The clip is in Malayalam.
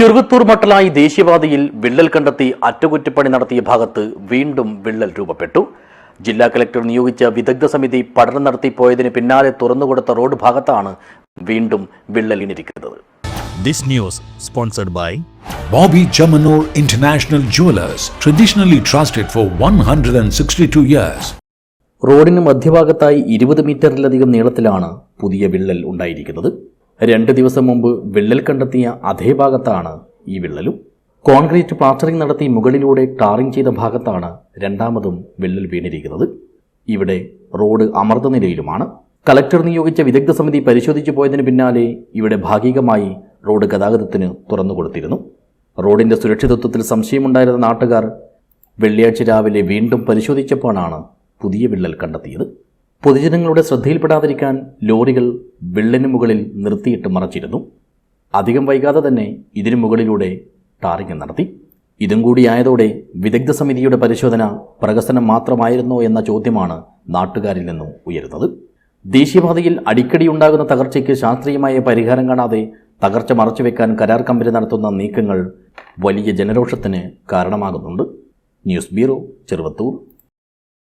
ചെറുവത്തൂർ മട്ടലായി ദേശീയപാതയിൽ വിള്ളൽ കണ്ടെത്തി അറ്റകുറ്റപ്പണി നടത്തിയ ഭാഗത്ത് വീണ്ടും വിള്ളൽ രൂപപ്പെട്ടു. ജില്ലാ കലക്ടർ നിയോഗിച്ച വിദഗ്ധ സമിതി പഠനം നടത്തി പോയതിന് പിന്നാലെ തുറന്നുകൊടുത്ത റോഡ് ഭാഗത്താണ് വീണ്ടും വിള്ളൽ ഇണിരിക്കുന്നത്. This news sponsored by Bobby Chamanur International Jewelers, traditionally trusted for 162 years. റോഡിന് മധ്യഭാഗത്തായി 20 മീറ്ററിലധികം നീളത്തിലാണ് പുതിയ വിള്ളൽ ഉണ്ടായിരിക്കുന്നത്. 2 ദിവസം മുമ്പ് വിള്ളൽ കണ്ടെത്തിയ അതേ ഭാഗത്താണ് ഈ വിള്ളലും. കോൺക്രീറ്റ് പ്ലാസ്റ്ററിംഗ് നടത്തി മുകളിലൂടെ ടാറിംഗ് ചെയ്ത ഭാഗത്താണ് രണ്ടാമതും വിള്ളൽ വീണിരിക്കുന്നത്. ഇവിടെ റോഡ് അമർന്ന നിലയിലുമാണ്. കലക്ടർ നിയോഗിച്ച വിദഗ്ധ സമിതി പരിശോധിച്ചു പോയതിന് പിന്നാലെ ഇവിടെ ഭാഗികമായി റോഡ് ഗതാഗതത്തിന് തുറന്നുകൊടുത്തിരുന്നു. റോഡിന്റെ സുരക്ഷിതത്വത്തിൽ സംശയമുണ്ടായിരുന്ന നാട്ടുകാർ വെള്ളിയാഴ്ച രാവിലെ വീണ്ടും പരിശോധിച്ചപ്പോഴാണ് പുതിയ വിള്ളൽ കണ്ടെത്തിയത്. പൊതുജനങ്ങളുടെ ശ്രദ്ധയിൽപ്പെടാതിരിക്കാൻ ലോറികൾ വിള്ളലിന് മുകളിൽ നിർത്തിയിട്ട് മറച്ചിരുന്നു. അധികം വൈകാതെ തന്നെ ഇതിനു മുകളിലൂടെ ടാറിംഗ് നടത്തി. ഇതും കൂടിയായതോടെ വിദഗ്ധ സമിതിയുടെ പരിശോധന പ്രഹസനം മാത്രമായിരുന്നോ എന്ന ചോദ്യമാണ് നാട്ടുകാരിൽ നിന്നും ഉയരുന്നത്. ദേശീയപാതയിൽ അടിക്കടി ഉണ്ടാകുന്ന തകർച്ചയ്ക്ക് ശാസ്ത്രീയമായ പരിഹാരം കാണാതെ തകർച്ച മറച്ചുവെക്കാൻ കരാർ കമ്പനി നടത്തുന്ന നീക്കങ്ങൾ വലിയ ജനരോഷത്തിന് കാരണമാകുന്നുണ്ട്. News bureau, Cheruvathur.